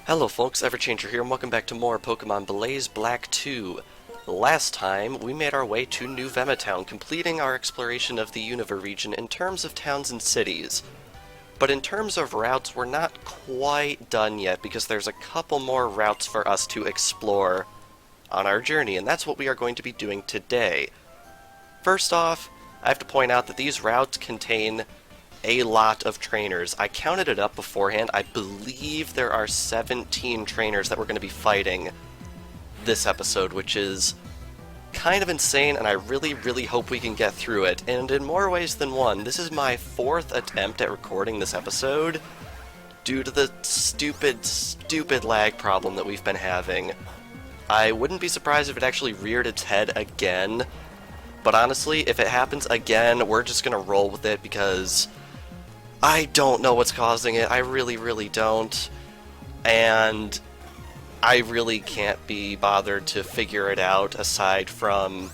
Hello folks, Everchanger here, and welcome back to more Pokemon Blaze Black 2. Last time, we made our way to Nuvema Town, completing our exploration of the Unova region in terms of towns and cities. But in terms of routes, we're not quite done yet, because there's a couple more routes for us to explore on our journey, and that's what we are going to be doing today. First off, I have to point out that these routes contain a lot of trainers. I counted it up beforehand. I believe there are 17 trainers that we're going to be fighting this episode, which is kind of insane, and I really hope we can get through it. And in more ways than one, this is my 4th attempt at recording this episode due to the stupid lag problem that we've been having. I wouldn't be surprised if it actually reared its head again, but honestly, if it happens again, we're just going to roll with it because I don't know what's causing it. I really don't. And I really can't be bothered to figure it out aside from,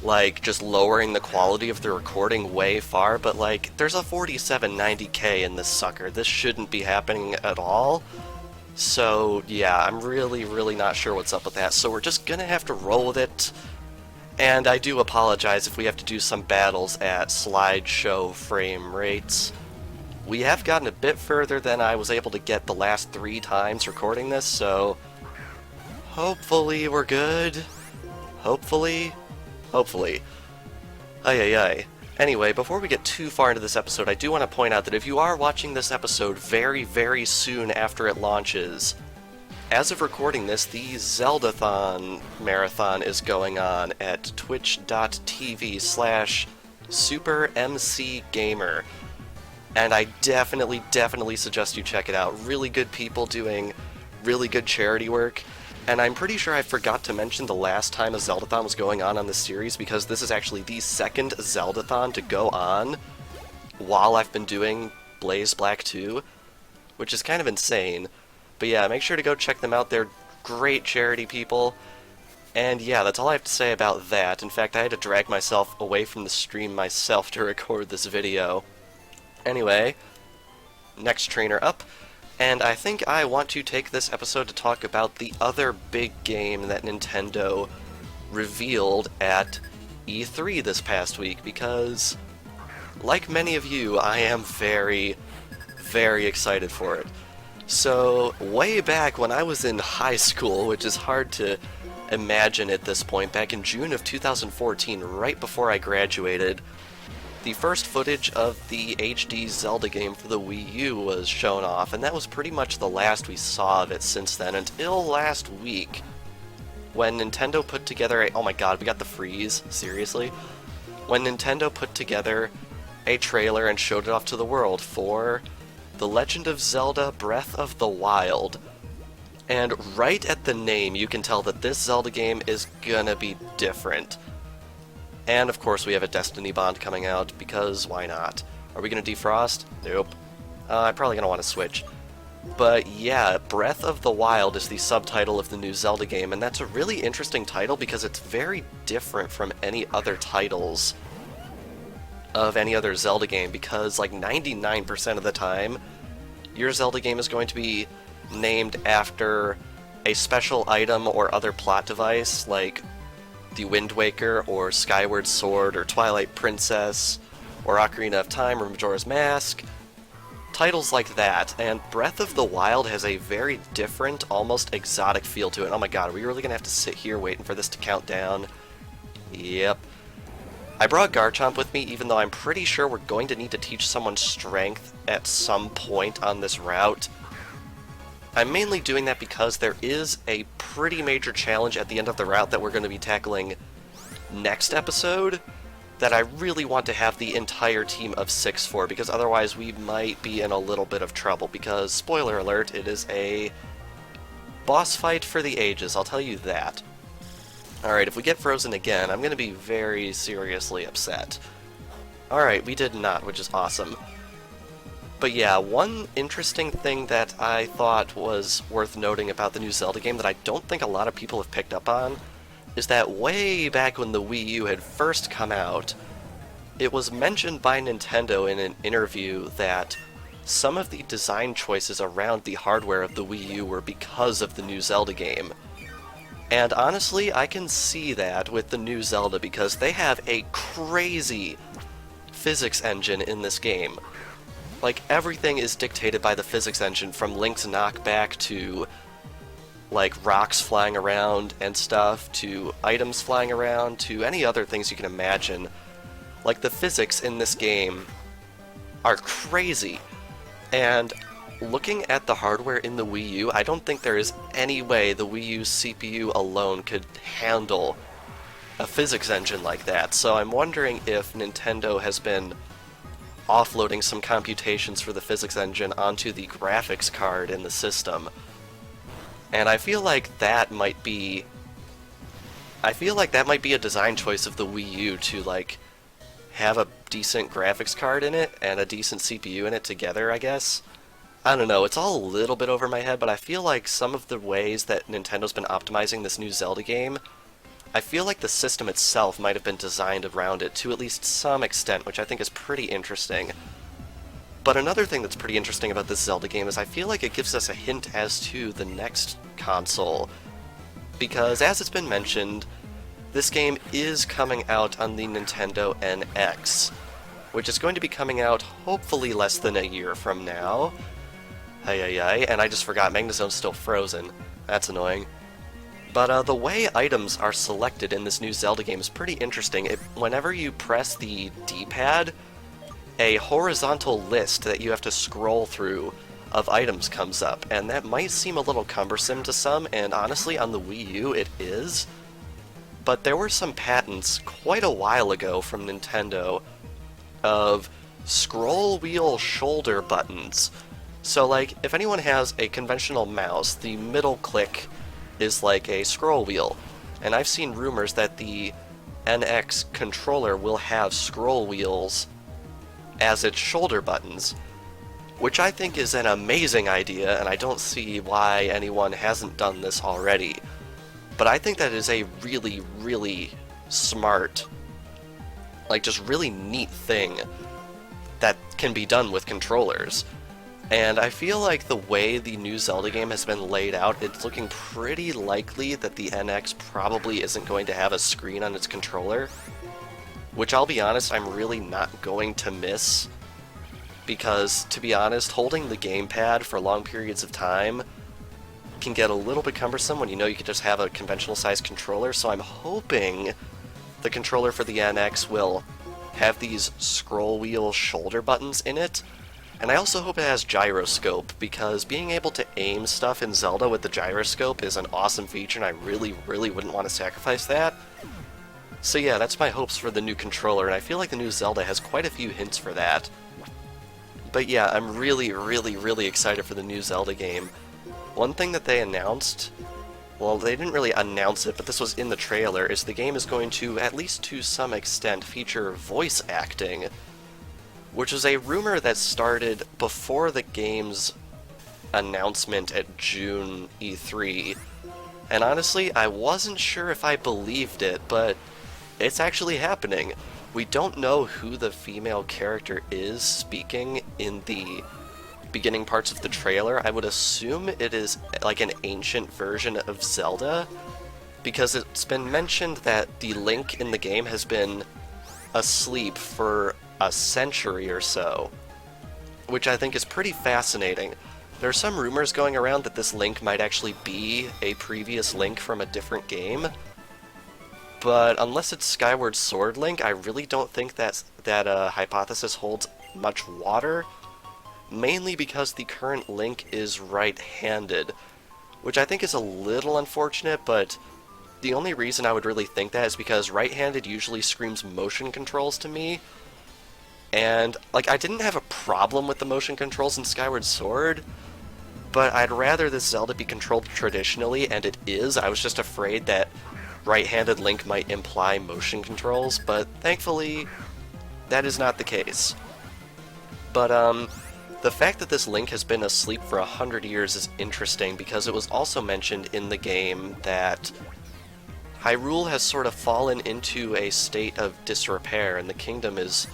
like, just lowering the quality of the recording way far. But, like, there's a 4790K in this sucker. This shouldn't be happening at all. So, yeah, I'm really not sure what's up with that. So we're just gonna have to roll with it. And I do apologize if we have to do some battles at slideshow frame rates. We have gotten a bit further than I was able to get the last 3 times recording this, so hopefully we're good. Hopefully. Ay. Anyway, before we get too far into this episode, I do want to point out that if you are watching this episode very soon after it launches, as of recording this, the Zeldathon marathon is going on at twitch.tv/SuperMCGamer. And I definitely suggest you check it out. Really good people doing really good charity work. And I'm pretty sure I forgot to mention the last time a Zeldathon was going on this series, because this is actually the 2nd Zeldathon to go on while I've been doing Blaze Black 2, which is kind of insane. But yeah, make sure to go check them out. They're great charity people. And yeah, that's all I have to say about that. In fact, I had to drag myself away from the stream myself to record this video. Anyway, next trainer up. And I think I want to take this episode to talk about the other big game that Nintendo revealed at E3 this past week, because, like many of you, I am very excited for it. So, way back when I was in high school, which is hard to imagine at this point, back in June of 2014, right before I graduated, the first footage of the HD Zelda game for the Wii U was shown off, and that was pretty much the last we saw of it since then, until last week, when Nintendo put together oh my god, we got the freeze, seriously? When Nintendo put together a trailer and showed it off to the world for The Legend of Zelda Breath of the Wild. And right at the name, you can tell that this Zelda game is gonna be different. And of course we have a Destiny Bond coming out, because why not? Are we gonna defrost? Nope. I'm probably gonna want to switch. But yeah, Breath of the Wild is the subtitle of the new Zelda game, and that's a really interesting title because it's very different from any other titles of any other Zelda game, because like 99% of the time your Zelda game is going to be named after a special item or other plot device, like the Wind Waker or Skyward Sword or Twilight Princess or Ocarina of Time or Majora's Mask, titles like that. And Breath of the Wild has a very different, almost exotic feel to it. Oh my god, are we really gonna have to sit here waiting for this to count down? Yep. I brought Garchomp with me, even though I'm pretty sure we're going to need to teach someone Strength at some point on this route. I'm mainly doing that because there is a pretty major challenge at the end of the route that we're going to be tackling next episode that I really want to have the entire team of 6 for, because otherwise we might be in a little bit of trouble, because, spoiler alert, it is a boss fight for the ages, I'll tell you that. Alright, if we get frozen again, I'm going to be very seriously upset. Alright, we did not, which is awesome. But yeah, one interesting thing that I thought was worth noting about the new Zelda game that I don't think a lot of people have picked up on is that way back when the Wii U had first come out, it was mentioned by Nintendo in an interview that some of the design choices around the hardware of the Wii U were because of the new Zelda game. And honestly, I can see that with the new Zelda because they have a crazy physics engine in this game. Like, everything is dictated by the physics engine, from Link's knockback to, like, rocks flying around and stuff, to items flying around, to any other things you can imagine. Like, the physics in this game are crazy. And looking at the hardware in the Wii U, I don't think there is any way the Wii U CPU alone could handle a physics engine like that. So I'm wondering if Nintendo has been offloading some computations for the physics engine onto the graphics card in the system. And I feel like that might be a design choice of the Wii U to, like, have a decent graphics card in it and a decent CPU in it together, I guess. I don't know, it's all a little bit over my head, but I feel like some of the ways that Nintendo's been optimizing this new Zelda game, I feel like the system itself might have been designed around it to at least some extent, which I think is pretty interesting. But another thing that's pretty interesting about this Zelda game is I feel like it gives us a hint as to the next console. Because, as it's been mentioned, this game is coming out on the Nintendo NX, which is going to be coming out hopefully less than a year from now. And I just forgot, Magnazone's still frozen. That's annoying. But the way items are selected in this new Zelda game is pretty interesting. Whenever you press the D-pad, a horizontal list that you have to scroll through of items comes up, and that might seem a little cumbersome to some, and honestly on the Wii U it is. But there were some patents quite a while ago from Nintendo of scroll wheel shoulder buttons. So, like, if anyone has a conventional mouse, the middle click is like a scroll wheel. And I've seen rumors that the NX controller will have scroll wheels as its shoulder buttons, which I think is an amazing idea, and I don't see why anyone hasn't done this already. But I think that is a really, really smart, like, just really neat thing that can be done with controllers. And I feel like the way the new Zelda game has been laid out, it's looking pretty likely that the NX probably isn't going to have a screen on its controller, which I'll be honest, I'm really not going to miss, because, to be honest, holding the gamepad for long periods of time can get a little bit cumbersome when you know you can just have a conventional sized controller, so I'm hoping the controller for the NX will have these scroll wheel shoulder buttons in it. And I also hope it has gyroscope, because being able to aim stuff in Zelda with the gyroscope is an awesome feature, and I really, really wouldn't want to sacrifice that. So yeah, that's my hopes for the new controller, and I feel like the new Zelda has quite a few hints for that. But yeah, I'm really, really, really excited for the new Zelda game. One thing that they announced, well, they didn't really announce it, but this was in the trailer, is the game is going to, at least to some extent, feature voice acting, which was a rumor that started before the game's announcement at June E3. And honestly, I wasn't sure if I believed it, but it's actually happening. We don't know who the female character is speaking in the beginning parts of the trailer. I would assume it is like an ancient version of Zelda, because it's been mentioned that the Link in the game has been asleep for a century or so, which I think is pretty fascinating. There are some rumors going around that this Link might actually be a previous Link from a different game, but unless it's Skyward Sword Link, I really don't think that hypothesis holds much water, mainly because the current Link is right-handed, which I think is a little unfortunate, but the only reason I would really think that is because right-handed usually screams motion controls to me. And, like, I didn't have a problem with the motion controls in Skyward Sword, but I'd rather this Zelda be controlled traditionally, and it is. I was just afraid that right-handed Link might imply motion controls, but thankfully, that is not the case. But, the fact that this Link has been asleep for 100 years is interesting, because it was also mentioned in the game that Hyrule has sort of fallen into a state of disrepair, and the kingdom is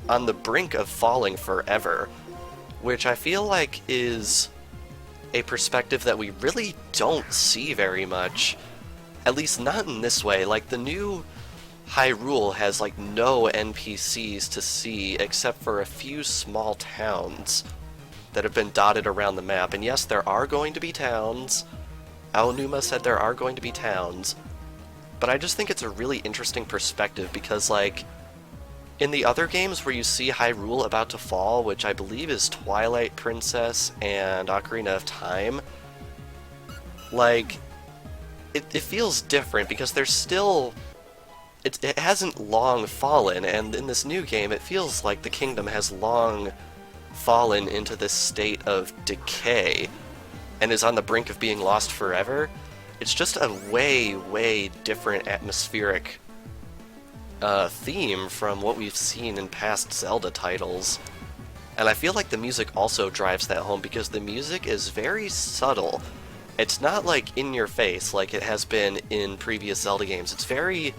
on the brink of falling forever, which I feel like is a perspective that we really don't see very much. At least not in this way. Like, the new Hyrule has, like, no NPCs to see except for a few small towns that have been dotted around the map. And yes, there are going to be towns. Aonuma said there are going to be towns. But I just think it's a really interesting perspective because, like, in the other games where you see Hyrule about to fall, which I believe is Twilight Princess and Ocarina of Time, like, it feels different because there's still... It hasn't long fallen, and in this new game it feels like the kingdom has long fallen into this state of decay and is on the brink of being lost forever. It's just a way, way different atmospheric theme from what we've seen in past Zelda titles. And I feel like the music also drives that home because the music is very subtle. It's not like in your face like it has been in previous Zelda games. It's very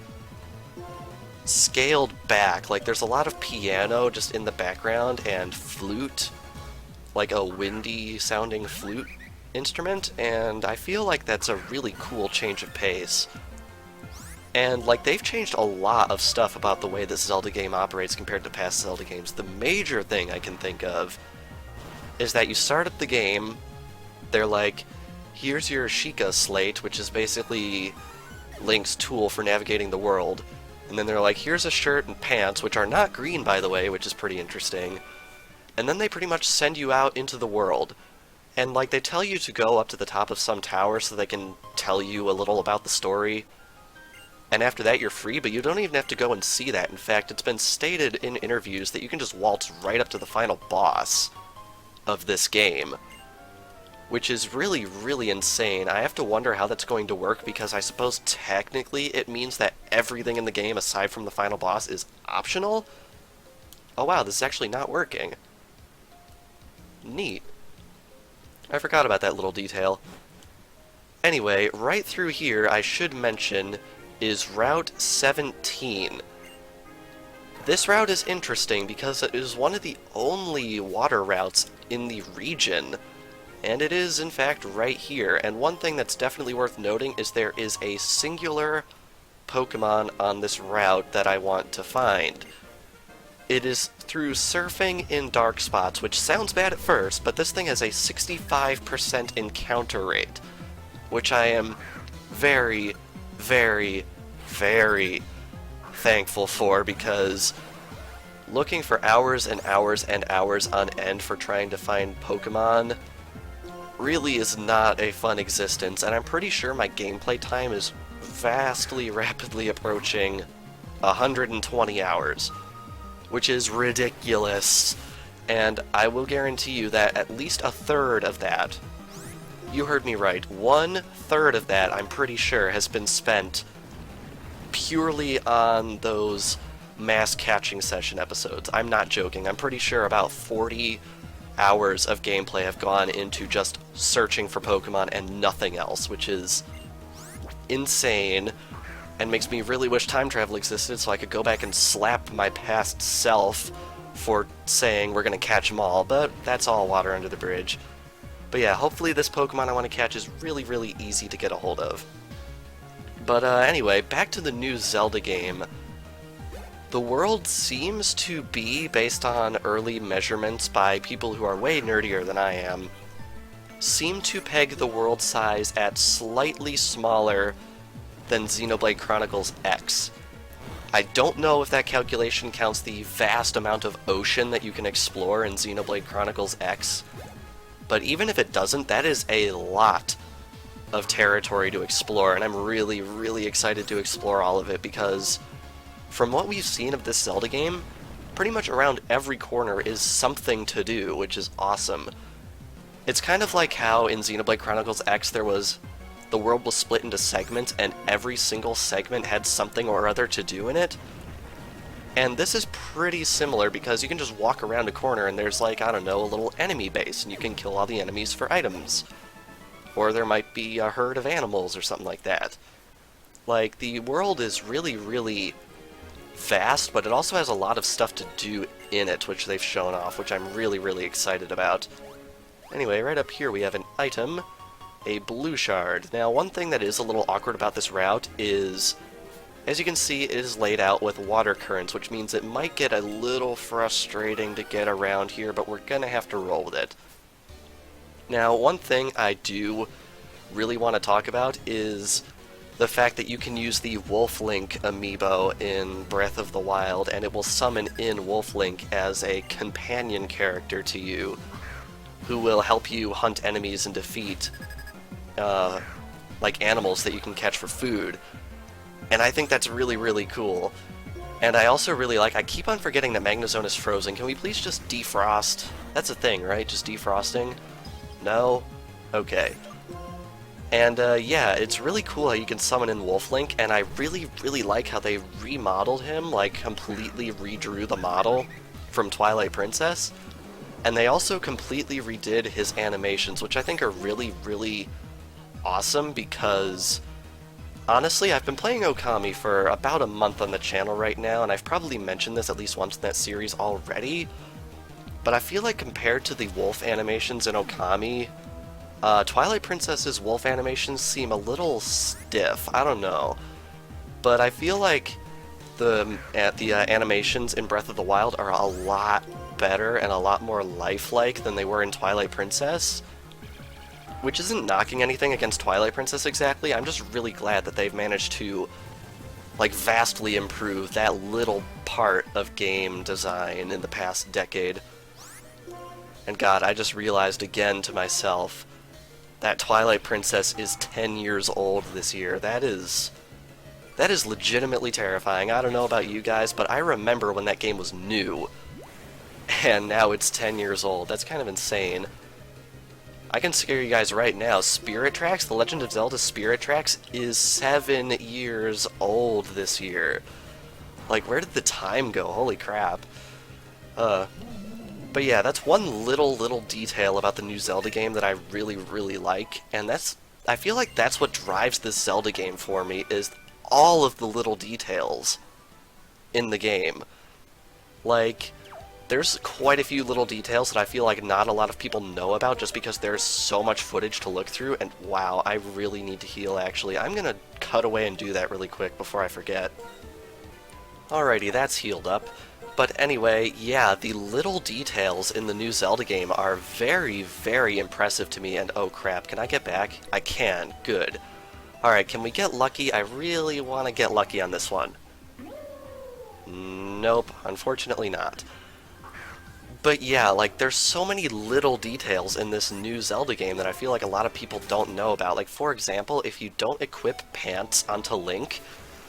scaled back. Like, there's a lot of piano just in the background and flute, like a windy sounding flute instrument, and I feel like that's a really cool change of pace. And, like, they've changed a lot of stuff about the way this Zelda game operates compared to past Zelda games. The major thing I can think of is that you start up the game, they're like, here's your Sheikah slate, which is basically Link's tool for navigating the world. And then they're like, here's a shirt and pants, which are not green, by the way, which is pretty interesting. And then they pretty much send you out into the world. And, like, they tell you to go up to the top of some tower so they can tell you a little about the story. And after that, you're free, but you don't even have to go and see that. In fact, it's been stated in interviews that you can just waltz right up to the final boss of this game, which is really, really insane. I have to wonder how that's going to work, because I suppose technically it means that everything in the game aside from the final boss is optional? Oh wow, this is actually not working. Neat. I forgot about that little detail. Anyway, right through here, I should mention, is Route 17. This route is interesting because it is one of the only water routes in the region. And it is, in fact, right here. And one thing that's definitely worth noting is there is a singular Pokémon on this route that I want to find. It is through surfing in dark spots, which sounds bad at first, but this thing has a 65% encounter rate, which I am very, very, very thankful for, because looking for hours and hours and hours on end for trying to find Pokémon really is not a fun existence, and I'm pretty sure my gameplay time is vastly rapidly approaching 120 hours, which is ridiculous, and I will guarantee you that at least a third of that, you heard me right, 1/3 of that, I'm pretty sure, has been spent purely on those mass catching session episodes. I'm not joking, I'm pretty sure about 40 hours of gameplay have gone into just searching for Pokemon and nothing else, which is insane, and makes me really wish time travel existed so I could go back and slap my past self for saying we're gonna catch them all, but that's all water under the bridge. But yeah, hopefully this Pokemon I want to catch is really, really easy to get a hold of. But anyway, back to the new Zelda game. The world seems to be, based on early measurements by people who are way nerdier than I am, seem to peg the world size at slightly smaller than Xenoblade Chronicles X. I don't know if that calculation counts the vast amount of ocean that you can explore in Xenoblade Chronicles X, but even if it doesn't, that is a lot of territory to explore, and I'm really, really excited to explore all of it, because from what we've seen of this Zelda game, pretty much around every corner is something to do, which is awesome. It's kind of like how in Xenoblade Chronicles X the world was split into segments, and every single segment had something or other to do in it. And this is pretty similar, because you can just walk around a corner and there's, like, I don't know, a little enemy base, and you can kill all the enemies for items. Or there might be a herd of animals or something like that. Like, the world is really, really vast, but it also has a lot of stuff to do in it, which they've shown off, which I'm really, really excited about. Anyway, right up here we have an item, a blue shard. Now, one thing that is a little awkward about this route is, as you can see, it is laid out with water currents, which means it might get a little frustrating to get around here, but we're gonna have to roll with it. Now, one thing I do really want to talk about is the fact that you can use the Wolf-Link amiibo in Breath of the Wild, and it will summon in Wolf-Link as a companion character to you, who will help you hunt enemies and defeat, like animals that you can catch for food. And I think that's really, really cool. And I also really like, I keep on forgetting that Magnezone is frozen. Can we please just defrost? That's a thing, right? Just defrosting? No? Okay. And yeah, it's really cool how you can summon in Wolf-Link, and I really, really like how they remodeled him, like completely redrew the model from Twilight Princess. And they also completely redid his animations, which I think are really, really awesome because, honestly, I've been playing Okami for about a month on the channel right now, and I've probably mentioned this at least once in that series already, but I feel like compared to the wolf animations in Okami, Twilight Princess's wolf animations seem a little stiff. I don't know. But I feel like the animations in Breath of the Wild are a lot better and a lot more lifelike than they were in Twilight Princess. Which isn't knocking anything against Twilight Princess exactly, I'm just really glad that they've managed to, like, vastly improve that little part of game design in the past decade. And God, I just realized again to myself that Twilight Princess is 10 years old this year. That is legitimately terrifying. I don't know about you guys, but I remember when that game was new, and now it's 10 years old. That's kind of insane. I can scare you guys right now. Spirit Tracks, The Legend of Zelda Spirit Tracks, is 7 years old this year. Like, where did the time go? Holy crap. But yeah, that's one little detail about the new Zelda game that I really, really like, and I feel like that's what drives this Zelda game for me, is all of the little details in the game. Like, there's quite a few little details that I feel like not a lot of people know about just because there's so much footage to look through, and wow, I really need to heal actually. I'm gonna cut away and do that really quick before I forget. Alrighty, that's healed up. But anyway, yeah, the little details in the new Zelda game are very, very impressive to me, and oh crap, can I get back? I can, good. Alright, can we get lucky? I really want to get lucky on this one. Nope, unfortunately not. But yeah, like, there's so many little details in this new Zelda game that I feel like a lot of people don't know about. Like, for example, if you don't equip pants onto Link,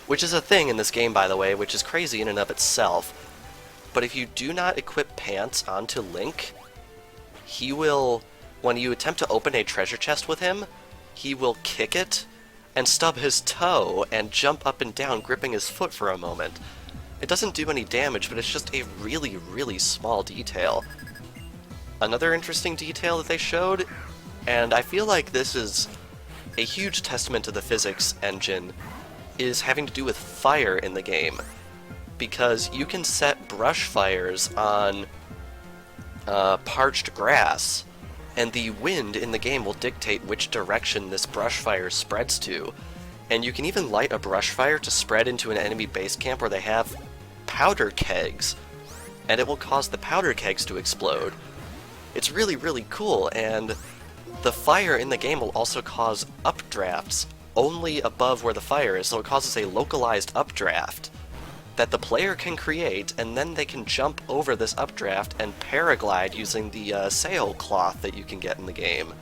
which is a thing in this game, by the way, which is crazy in and of itself, but if you do not equip pants onto Link, he will, when you attempt to open a treasure chest with him, he will kick it and stub his toe and jump up and down, gripping his foot for a moment. It doesn't do any damage, but it's just a really, really small detail. Another interesting detail that they showed, and I feel like this is a huge testament to the physics engine, is having to do with fire in the game. Because you can set brush fires on parched grass, and the wind in the game will dictate which direction this brush fire spreads to. And you can even light a brush fire to spread into an enemy base camp where they have powder kegs, and it will cause the powder kegs to explode. It's really, really cool, and the fire in the game will also cause updrafts only above where the fire is, so it causes a localized updraft that the player can create, and then they can jump over this updraft and paraglide using the sail cloth that you can get in the game.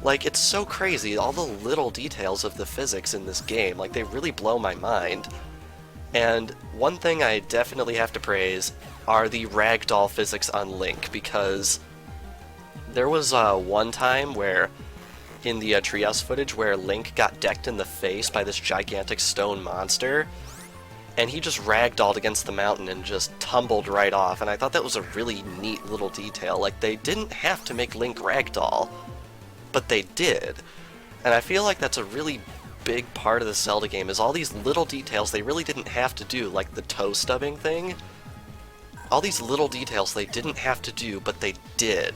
Like, it's so crazy, all the little details of the physics in this game, like, they really blow my mind. And one thing I definitely have to praise are the ragdoll physics on Link, because there was one time where, in the Treehouse footage, where Link got decked in the face by this gigantic stone monster, and he just ragdolled against the mountain and just tumbled right off, and I thought that was a really neat little detail. Like, they didn't have to make Link ragdoll, but they did. And I feel like that's a really big part of the Zelda game, is all these little details they really didn't have to do, like the toe stubbing thing. all these little details they didn't have to do, but they did.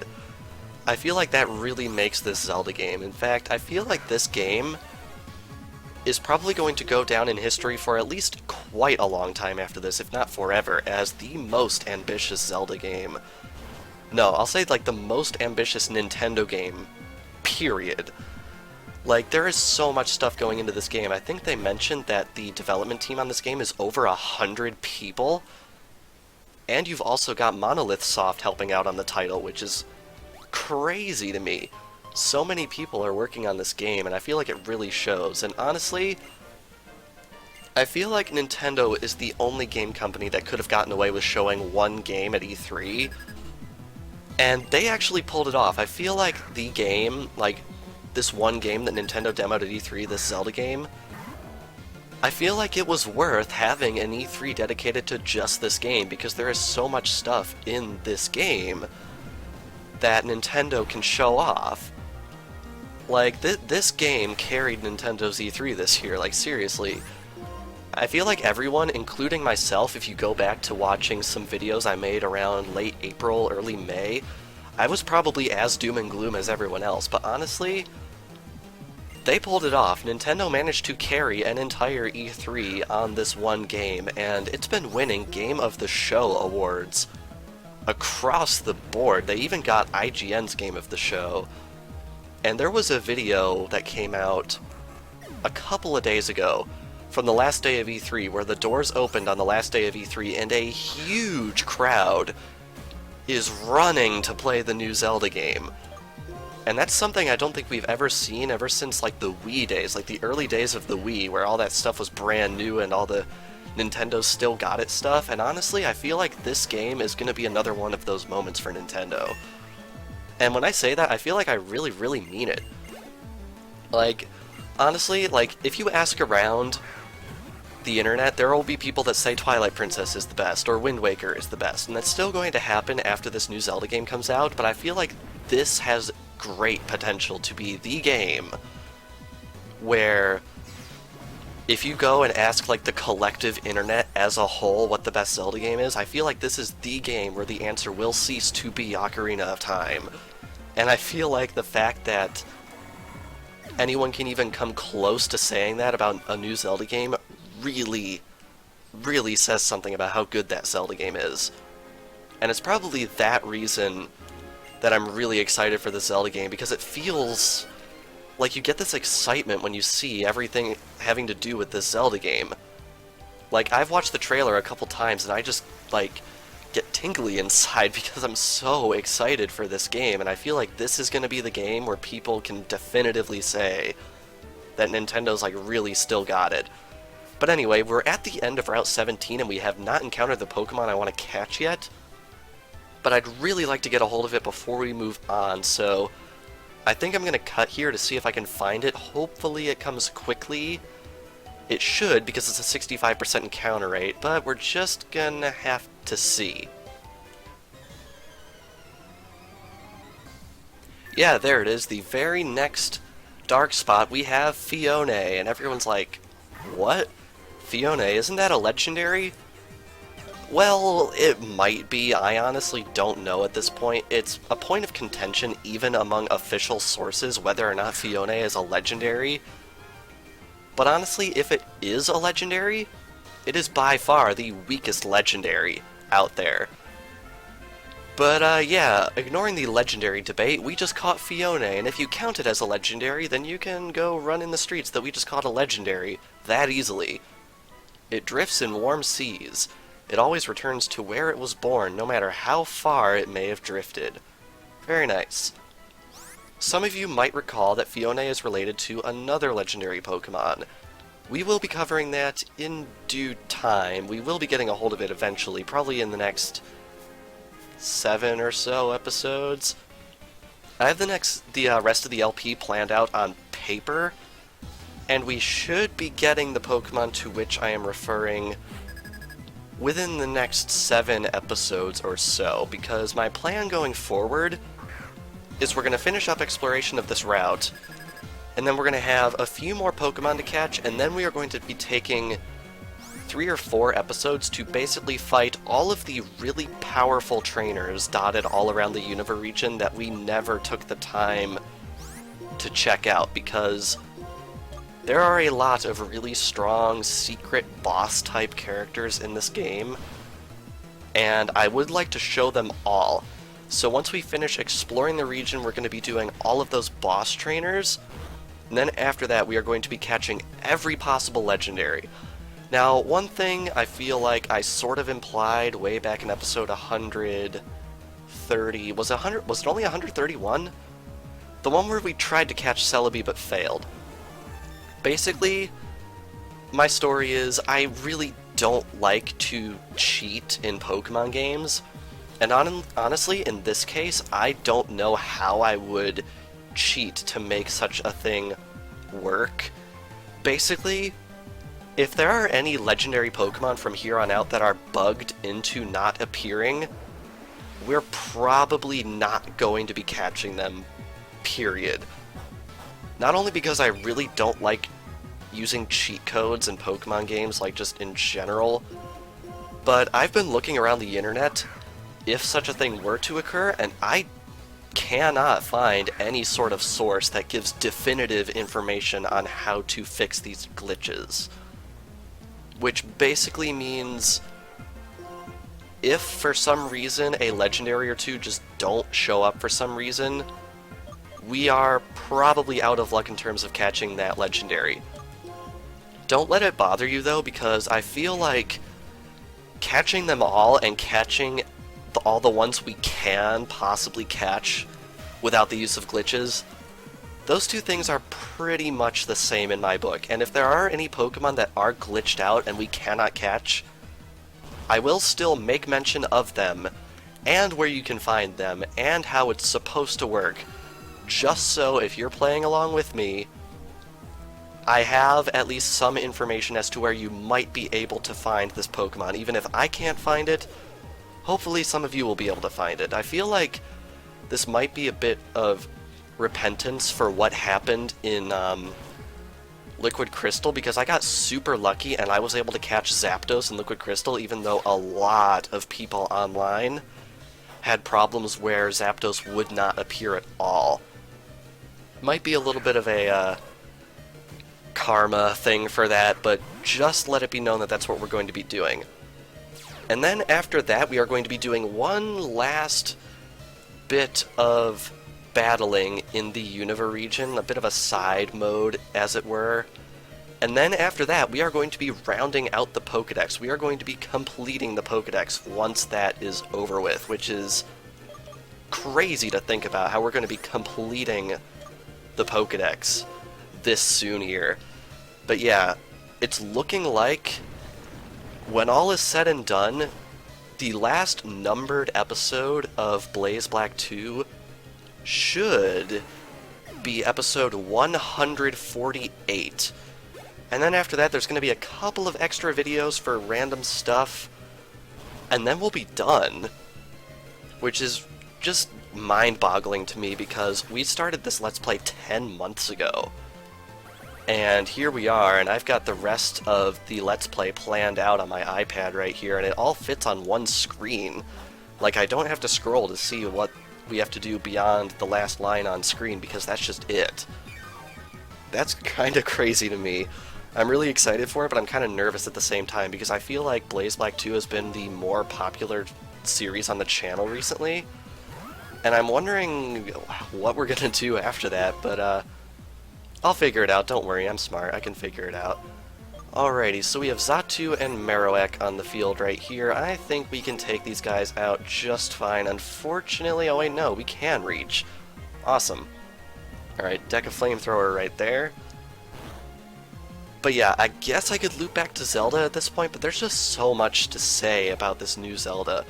I feel like that really makes this Zelda game. In fact, I feel like this game is probably going to go down in history for at least quite a long time after this, if not forever, as the most ambitious Zelda game. No, I'll say like the most ambitious Nintendo game, period. Like, there is so much stuff going into this game. I think they mentioned that the development team on this game is over 100 people, and you've also got Monolith Soft helping out on the title, which is crazy to me. So many people are working on this game, and I feel like it really shows. And honestly, I feel like Nintendo is the only game company that could have gotten away with showing one game at E3, and they actually pulled it off. I feel like the game, like this one game that Nintendo demoed at E3, this Zelda game, I feel like it was worth having an E3 dedicated to just this game, because there is so much stuff in this game that Nintendo can show off. Like, this game carried Nintendo's E3 this year, like, seriously. I feel like everyone, including myself, if you go back to watching some videos I made around late April, early May, I was probably as doom and gloom as everyone else, but honestly, they pulled it off. Nintendo managed to carry an entire E3 on this one game, and it's been winning Game of the Show awards across the board. They even got IGN's Game of the Show. And there was a video that came out a couple of days ago from the last day of E3 where the doors opened on the last day of E3 and a huge crowd is running to play the new Zelda game. And that's something I don't think we've ever seen ever since like the Wii days, like the early days of the Wii, where all that stuff was brand new and all the Nintendo still got it stuff. And honestly, I feel like this game is going to be another one of those moments for Nintendo. And when I say that, I feel like I really, really mean it. Like, honestly, like, if you ask around the internet, there will be people that say Twilight Princess is the best, or Wind Waker is the best, and that's still going to happen after this new Zelda game comes out, but I feel like this has great potential to be the game where if you go and ask, like, the collective internet as a whole what the best Zelda game is, I feel like this is the game where the answer will cease to be Ocarina of Time. And I feel like the fact that anyone can even come close to saying that about a new Zelda game really, really says something about how good that Zelda game is. And it's probably that reason that I'm really excited for this Zelda game, because it feels like you get this excitement when you see everything having to do with this Zelda game. Like, I've watched the trailer a couple times and I just, like, get tingly inside because I'm so excited for this game, and I feel like this is going to be the game where people can definitively say that Nintendo's, like, really still got it. But anyway, we're at the end of Route 17 and we have not encountered the Pokemon I want to catch yet, but I'd really like to get a hold of it before we move on, so I think I'm going to cut here to see if I can find it. Hopefully it comes quickly. It should, because it's a 65% encounter rate, but we're just gonna have to see. Yeah, there it is. The very next dark spot, we have Phione, and everyone's like, what? Phione, isn't that a legendary? Well, it might be. I honestly don't know at this point. It's a point of contention even among official sources whether or not Phione is a legendary. But honestly, if it is a legendary, it is by far the weakest legendary out there. But yeah, ignoring the legendary debate, we just caught Phione, and if you count it as a legendary, then you can go run in the streets that we just caught a legendary that easily. It drifts in warm seas. It always returns to where it was born, no matter how far it may have drifted. Very nice. Some of you might recall that Phione is related to another legendary Pokemon. We will be covering that in due time. We will be getting a hold of it eventually, probably in the next 7 or so episodes. I have the rest of the LP planned out on paper, and we should be getting the Pokemon to which I am referring within the next 7 episodes or so, because my plan going forward is we're going to finish up exploration of this route, and then we're going to have a few more Pokemon to catch, and then we are going to be taking 3 or 4 episodes to basically fight all of the really powerful trainers dotted all around the Unova region that we never took the time to check out, because there are a lot of really strong secret boss type characters in this game, and I would like to show them all. So once we finish exploring the region, we're going to be doing all of those boss trainers, and then after that we are going to be catching every possible legendary. Now, one thing I feel like I sort of implied way back in episode 130, was it only 131? The one where we tried to catch Celebi but failed. Basically, my story is I really don't like to cheat in Pokemon games, and honestly, in this case, I don't know how I would cheat to make such a thing work. Basically, if there are any legendary Pokemon from here on out that are bugged into not appearing, we're probably not going to be catching them, period. Not only because I really don't like using cheat codes in Pokemon games, like just in general, but I've been looking around the internet if such a thing were to occur, and I cannot find any sort of source that gives definitive information on how to fix these glitches. Which basically means if for some reason a legendary or two just don't show up for some reason, we are probably out of luck in terms of catching that legendary. Don't let it bother you though, because I feel like catching them all and catching all the ones we can possibly catch without the use of glitches, those two things are pretty much the same in my book, and if there are any Pokemon that are glitched out and we cannot catch, I will still make mention of them, and where you can find them, and how it's supposed to work, just so if you're playing along with me, I have at least some information as to where you might be able to find this Pokemon. Even if I can't find it, hopefully some of you will be able to find it. I feel like this might be a bit of repentance for what happened in Liquid Crystal, because I got super lucky and I was able to catch Zapdos in Liquid Crystal, even though a lot of people online had problems where Zapdos would not appear at all. Might be a little bit of a karma thing for that, but just let it be known that that's what we're going to be doing. And then after that, we are going to be doing one last bit of battling in the Unova region, a bit of a side mode, as it were. And then after that, we are going to be rounding out the Pokédex. We are going to be completing the Pokédex once that is over with, which is crazy to think about, how we're going to be completing the Pokédex this soon here. But yeah, it's looking like, when all is said and done, the last numbered episode of Blaze Black 2 should be episode 148. And then after that, there's going to be a couple of extra videos for random stuff, and then we'll be done. Which is just mind-boggling to me, because we started this Let's Play 10 months ago. And here we are, and I've got the rest of the Let's Play planned out on my iPad right here, and it all fits on one screen. Like, I don't have to scroll to see what we have to do beyond the last line on screen, because that's just it. That's kind of crazy to me. I'm really excited for it, but I'm kind of nervous at the same time, because I feel like Blaze Black 2 has been the more popular series on the channel recently, and I'm wondering what we're gonna do after that, but I'll figure it out, don't worry, I'm smart, I can figure it out. Alrighty, so we have Xatu and Marowak on the field right here. I think we can take these guys out just fine. Unfortunately, oh wait, no, we can reach. Awesome. Alright, deck of Flamethrower right there. But yeah, I guess I could loop back to Zelda at this point, but there's just so much to say about this new Zelda.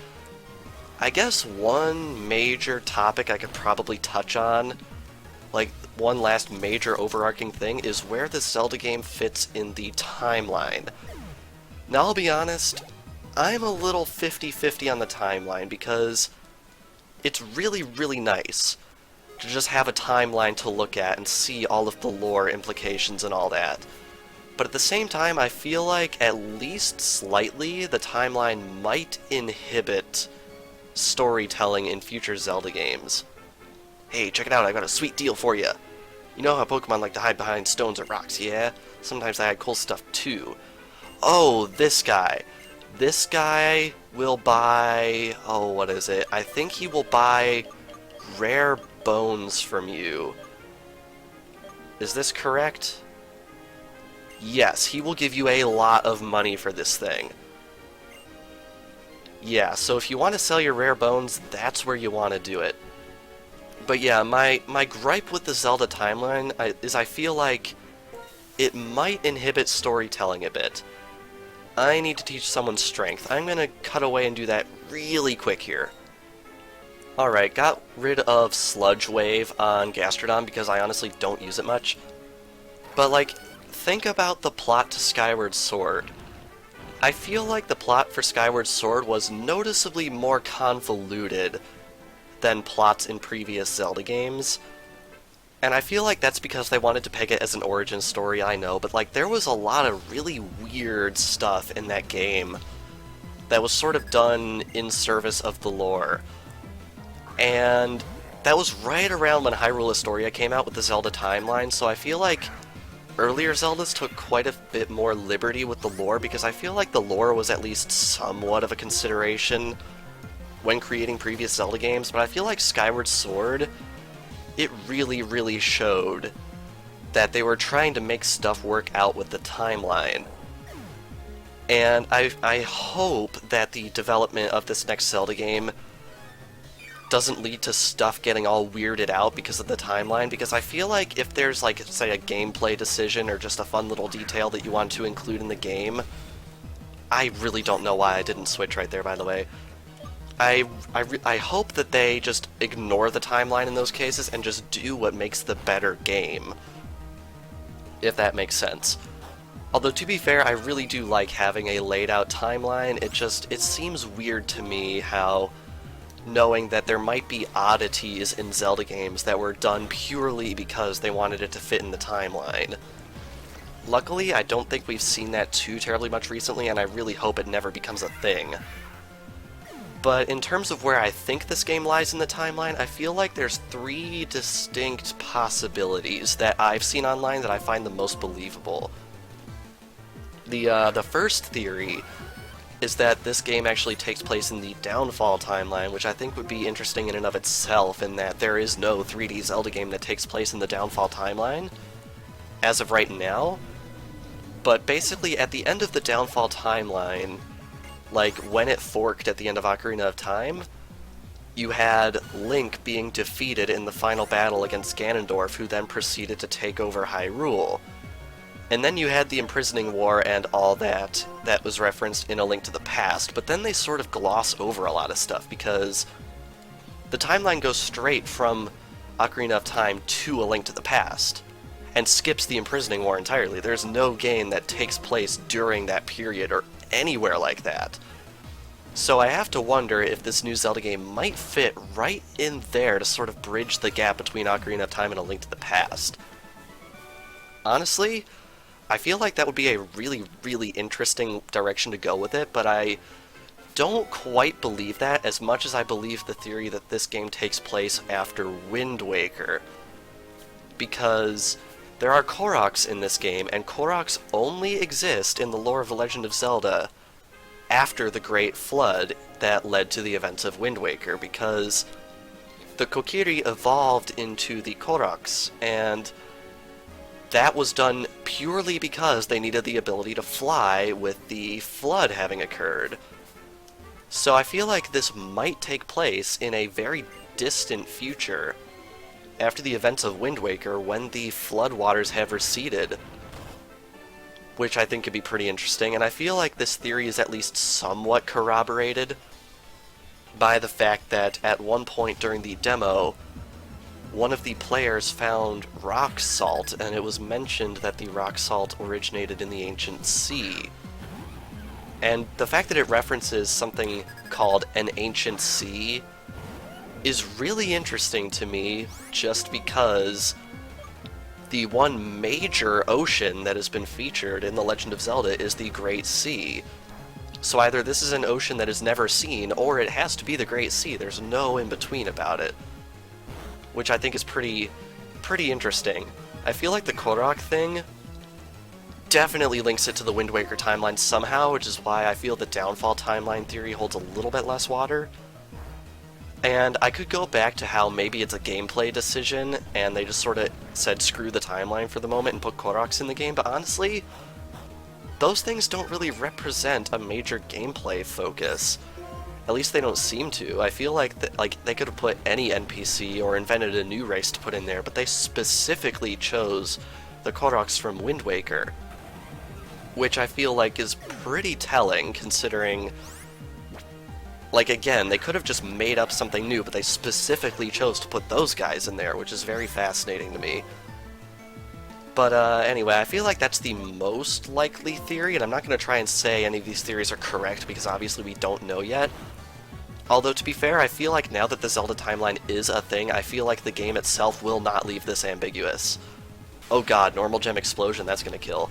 I guess one major topic I could probably touch on, like one last major overarching thing, is where the Zelda game fits in the timeline. Now, I'll be honest, I'm a little 50-50 on the timeline, because it's really, really nice to just have a timeline to look at and see all of the lore implications and all that. But at the same time, I feel like, at least slightly, the timeline might inhibit storytelling in future Zelda games. Hey, check it out, I got a sweet deal for you. You know how Pokemon like to hide behind stones or rocks, yeah? Sometimes they hide cool stuff too. Oh, this guy. This guy will buy... oh, what is it? I think he will buy rare bones from you. Is this correct? Yes, he will give you a lot of money for this thing. Yeah, so if you want to sell your rare bones, that's where you want to do it. But yeah, my gripe with the Zelda timeline is I feel like it might inhibit storytelling a bit. I need to teach someone strength. I'm gonna cut away and do that really quick here. Alright, got rid of Sludge Wave on Gastrodon because I honestly don't use it much. But like, think about the plot to Skyward Sword. I feel like the plot for Skyward Sword was noticeably more convoluted than plots in previous Zelda games. And I feel like that's because they wanted to peg it as an origin story, I know, but like there was a lot of really weird stuff in that game that was sort of done in service of the lore. And that was right around when Hyrule Historia came out with the Zelda timeline, so I feel like earlier Zeldas took quite a bit more liberty with the lore, because I feel like the lore was at least somewhat of a consideration when creating previous Zelda games, but I feel like Skyward Sword, it really, really showed that they were trying to make stuff work out with the timeline. And I hope that the development of this next Zelda game doesn't lead to stuff getting all weirded out because of the timeline, because I feel like if there's, like, say, a gameplay decision or just a fun little detail that you want to include in the game, I really don't know why I didn't switch right there, by the way. I hope that they just ignore the timeline in those cases and just do what makes the better game, if that makes sense. Although, to be fair, I really do like having a laid out timeline. It seems weird to me how, knowing that there might be oddities in Zelda games that were done purely because they wanted it to fit in the timeline. Luckily, I don't think we've seen that too terribly much recently, and I really hope it never becomes a thing. But in terms of where I think this game lies in the timeline, I feel like there's 3 distinct possibilities that I've seen online that I find the most believable. The first theory is that this game actually takes place in the Downfall timeline, which I think would be interesting in and of itself, in that there is no 3D Zelda game that takes place in the Downfall timeline, as of right now. But basically, at the end of the Downfall timeline, like when it forked at the end of Ocarina of Time, you had Link being defeated in the final battle against Ganondorf, who then proceeded to take over Hyrule. And then you had the Imprisoning War and all that was referenced in A Link to the Past, but then they sort of gloss over a lot of stuff, because the timeline goes straight from Ocarina of Time to A Link to the Past, and skips the Imprisoning War entirely. There's no game that takes place during that period, or anywhere like that. So I have to wonder if this new Zelda game might fit right in there to sort of bridge the gap between Ocarina of Time and A Link to the Past. Honestly, I feel like that would be a really, really interesting direction to go with it, but I don't quite believe that as much as I believe the theory that this game takes place after Wind Waker. Because there are Koroks in this game, and Koroks only exist in the lore of The Legend of Zelda after the Great Flood that led to the events of Wind Waker, because the Kokiri evolved into the Koroks, and that was done purely because they needed the ability to fly with the flood having occurred. So I feel like this might take place in a very distant future, after the events of Wind Waker, when the floodwaters have receded, which I think could be pretty interesting, and I feel like this theory is at least somewhat corroborated by the fact that at one point during the demo, one of the players found rock salt, and it was mentioned that the rock salt originated in the ancient sea. And the fact that it references something called an ancient sea is really interesting to me, just because the one major ocean that has been featured in The Legend of Zelda is the Great Sea. So either this is an ocean that is never seen, or it has to be the Great Sea. There's no in-between about it. Which I think is pretty interesting. I feel like the Korok thing definitely links it to the Wind Waker timeline somehow, which is why I feel the Downfall timeline theory holds a little bit less water. And I could go back to how maybe it's a gameplay decision, and they just sort of said screw the timeline for the moment and put Koroks in the game, but honestly, those things don't really represent a major gameplay focus. At least they don't seem to. I feel like they could have put any NPC or invented a new race to put in there, but they specifically chose the Koroks from Wind Waker, which I feel like is pretty telling considering, like, again, they could have just made up something new, but they specifically chose to put those guys in there, which is very fascinating to me. But anyway, I feel like that's the most likely theory, and I'm not going to try and say any of these theories are correct, because obviously we don't know yet. Although, to be fair, I feel like now that the Zelda timeline is a thing, I feel like the game itself will not leave this ambiguous. Oh god, normal gem explosion, that's going to kill.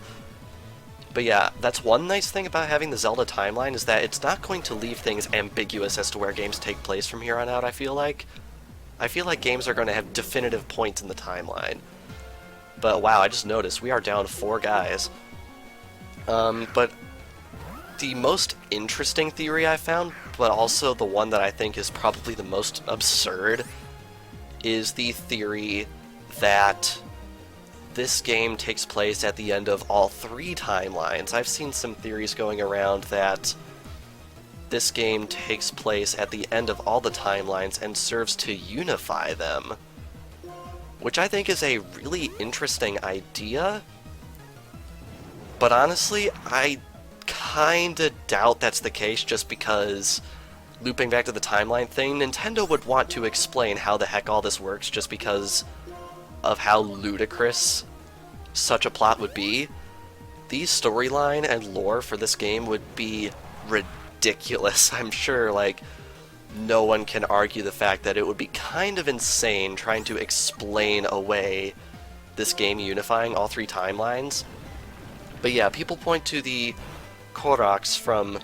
But yeah, that's one nice thing about having the Zelda timeline, is that it's not going to leave things ambiguous as to where games take place from here on out, I feel like. I feel like games are going to have definitive points in the timeline. But wow, I just noticed we are down 4 guys. But the most interesting theory I found, but also the one that I think is probably the most absurd, is the theory that this game takes place at the end of all 3 timelines. I've seen some theories going around that this game takes place at the end of all the timelines and serves to unify them, which I think is a really interesting idea, but honestly, I kinda doubt that's the case, just because, looping back to the timeline thing, Nintendo would want to explain how the heck all this works just because of how ludicrous such a plot would be. The storyline and lore for this game would be ridiculous. I'm sure, like, no one can argue the fact that it would be kind of insane trying to explain away this game unifying all 3 timelines. But yeah, people point to the Koroks from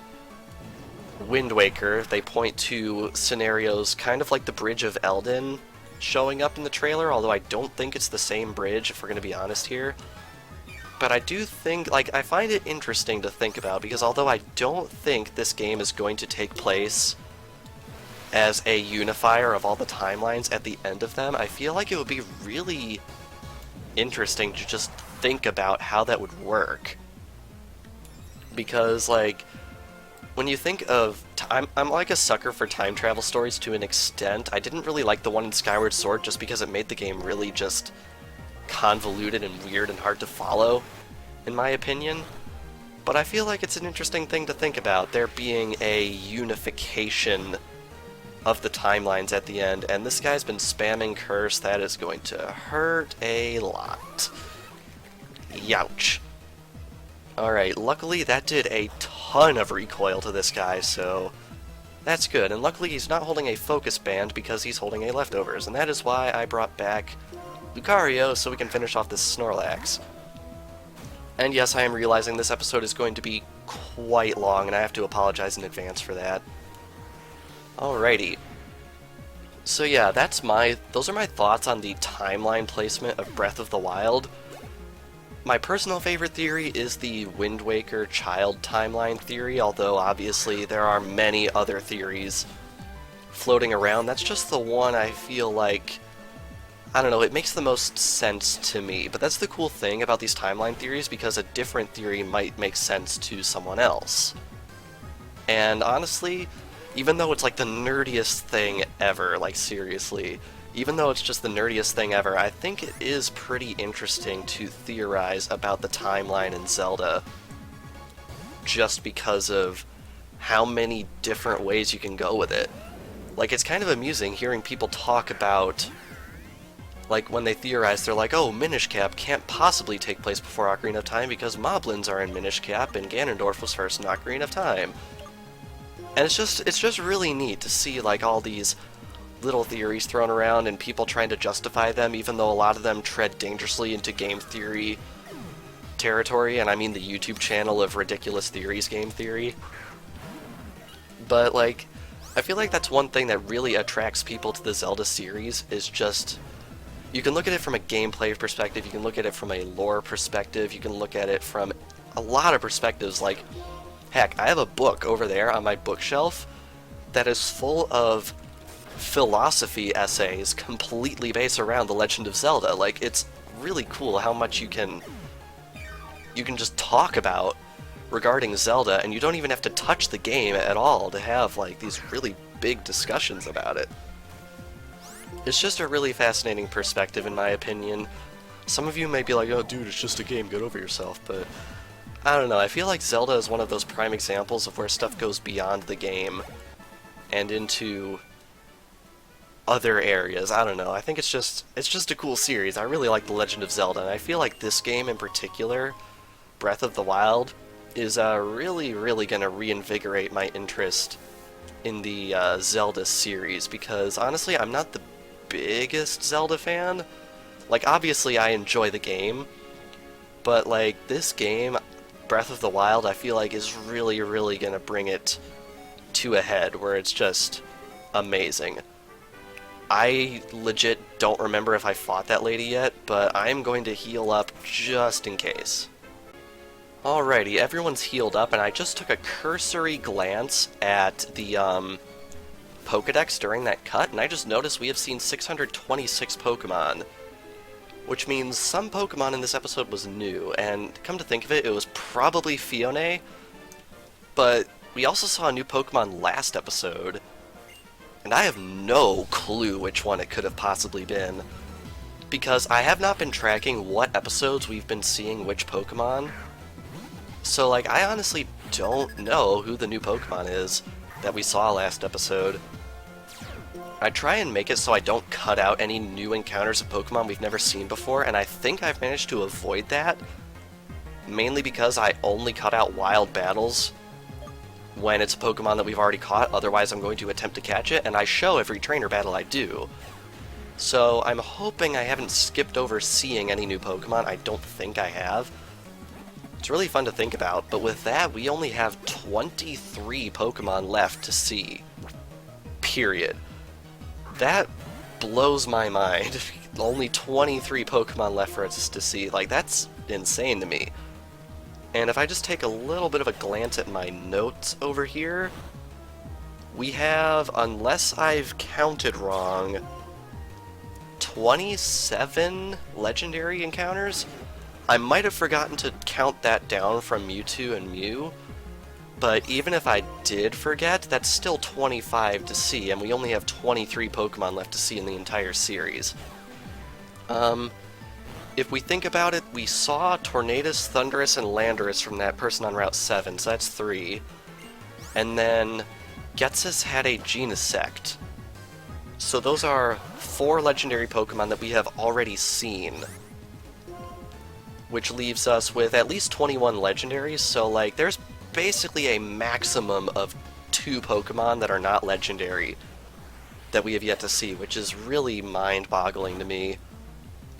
Wind Waker. They point to scenarios kind of like the Bridge of Eldin showing up in the trailer, although I don't think it's the same bridge, if we're going to be honest here. But I do think, like, I find it interesting to think about, because although I don't think this game is going to take place as a unifier of all the timelines at the end of them, I feel like it would be really interesting to just think about how that would work. Because, like, when you think of... I'm like a sucker for time travel stories to an extent. I didn't really like the one in Skyward Sword just because it made the game really just convoluted and weird and hard to follow, in my opinion. But I feel like it's an interesting thing to think about, there being a unification of the timelines at the end, and this guy's been spamming curse. That is going to hurt a lot. Youch. Alright, luckily that did a ton of recoil to this guy, so that's good. And luckily he's not holding a focus band because he's holding a leftovers, and that is why I brought back Lucario so we can finish off this Snorlax. And yes, I am realizing this episode is going to be quite long, and I have to apologize in advance for that. Alrighty. So yeah, those are my thoughts on the timeline placement of Breath of the Wild. My personal favorite theory is the Wind Waker child timeline theory, although obviously there are many other theories floating around. That's just the one I feel like, I don't know, it makes the most sense to me. But that's the cool thing about these timeline theories, because a different theory might make sense to someone else. And honestly, even though it's like the nerdiest thing ever, like seriously, even though it's just the nerdiest thing ever, I think it is pretty interesting to theorize about the timeline in Zelda, just because of how many different ways you can go with it. Like, it's kind of amusing hearing people talk about, like, when they theorize, they're like, oh, Minish Cap can't possibly take place before Ocarina of Time because Moblins are in Minish Cap and Ganondorf was first in Ocarina of Time. And it's just really neat to see, like, all these little theories thrown around and people trying to justify them, even though a lot of them tread dangerously into game theory territory, and I mean the YouTube channel of Ridiculous Theories Game Theory. But, like, I feel like that's one thing that really attracts people to the Zelda series, is just, you can look at it from a gameplay perspective, you can look at it from a lore perspective, you can look at it from a lot of perspectives. Like, heck, I have a book over there on my bookshelf that is full of philosophy essays completely based around The Legend of Zelda. Like, it's really cool how much you can just talk about regarding Zelda, and you don't even have to touch the game at all to have, like, these really big discussions about it. It's just a really fascinating perspective, in my opinion. Some of you may be like, oh dude, it's just a game, get over yourself, but I don't know, I feel like Zelda is one of those prime examples of where stuff goes beyond the game and into other areas. I don't know, I think it's just a cool series. I really like The Legend of Zelda, and I feel like this game in particular, Breath of the Wild, is really, really going to reinvigorate my interest in the Zelda series, because honestly, I'm not the biggest Zelda fan. Like, obviously I enjoy the game, but like, this game, Breath of the Wild, I feel like is really, really going to bring it to a head where it's just amazing. I legit don't remember if I fought that lady yet, but I'm going to heal up just in case. Alrighty, everyone's healed up, and I just took a cursory glance at the Pokedex during that cut, and I just noticed we have seen 626 Pokemon, which means some Pokemon in this episode was new, and come to think of it, it was probably Phione, but we also saw a new Pokemon last episode, and I have no clue which one it could have possibly been, because I have not been tracking what episodes we've been seeing which Pokemon. So, like, I honestly don't know who the new Pokemon is that we saw last episode. I try and make it so I don't cut out any new encounters of Pokemon we've never seen before, and I think I've managed to avoid that, mainly because I only cut out wild battles when it's a Pokemon that we've already caught, otherwise I'm going to attempt to catch it, and I show every trainer battle I do. So I'm hoping I haven't skipped over seeing any new Pokemon. I don't think I have. It's really fun to think about, but with that, we only have 23 Pokemon left to see. Period. That blows my mind. Only 23 Pokemon left for us to see. Like, that's insane to me. And if I just take a little bit of a glance at my notes over here, we have, unless I've counted wrong, 27 legendary encounters? I might have forgotten to count that down from Mewtwo and Mew, but even if I did forget, that's still 25 to see, and we only have 23 Pokemon left to see in the entire series. If we think about it, we saw Tornadus, Thundurus, and Landorus from that person on Route 7, so that's 3. And then Getsus had a Genesect. So those are 4 legendary Pokemon that we have already seen, which leaves us with at least 21 legendaries, so like there's basically a maximum of 2 Pokemon that are not legendary that we have yet to see, which is really mind-boggling to me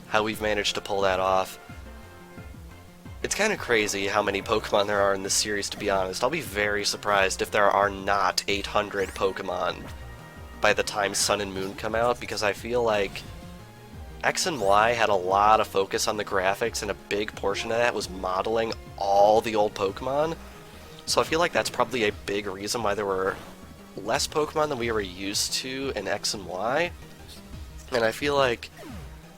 how we've managed to pull that off. It's kind of crazy how many Pokemon there are in this series, to be honest. I'll be very surprised if there are not 800 Pokemon by the time Sun and Moon come out, because I feel like X and Y had a lot of focus on the graphics, and a big portion of that was modeling all the old Pokemon. So I feel like that's probably a big reason why there were less Pokemon than we were used to in X and Y. And I feel like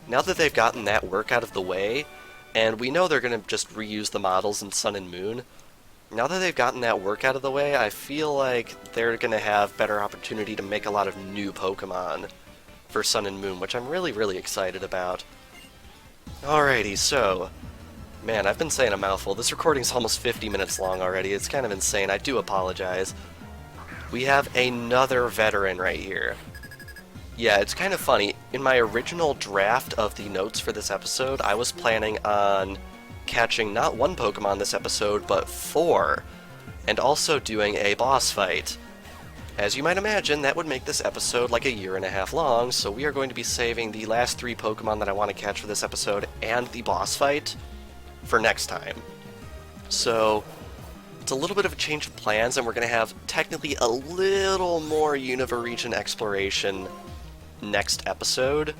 now that they've gotten that work out of the way, and we know they're going to just reuse the models in Sun and Moon, now that they've gotten that work out of the way, I feel like they're going to have better opportunity to make a lot of new Pokemon for Sun and Moon, which I'm really, really excited about. Alrighty, so, man, I've been saying a mouthful. This recording's almost 50 minutes long already. It's kind of insane. I do apologize. We have another veteran right here. Yeah, it's kind of funny. In my original draft of the notes for this episode, I was planning on catching not 1 Pokemon this episode, but 4, and also doing a boss fight. As you might imagine, that would make this episode like a year and a half long, so we are going to be saving the last 3 Pokemon that I want to catch for this episode and the boss fight for next time. So, it's a little bit of a change of plans, and we're going to have technically a little more Unova region exploration next episode.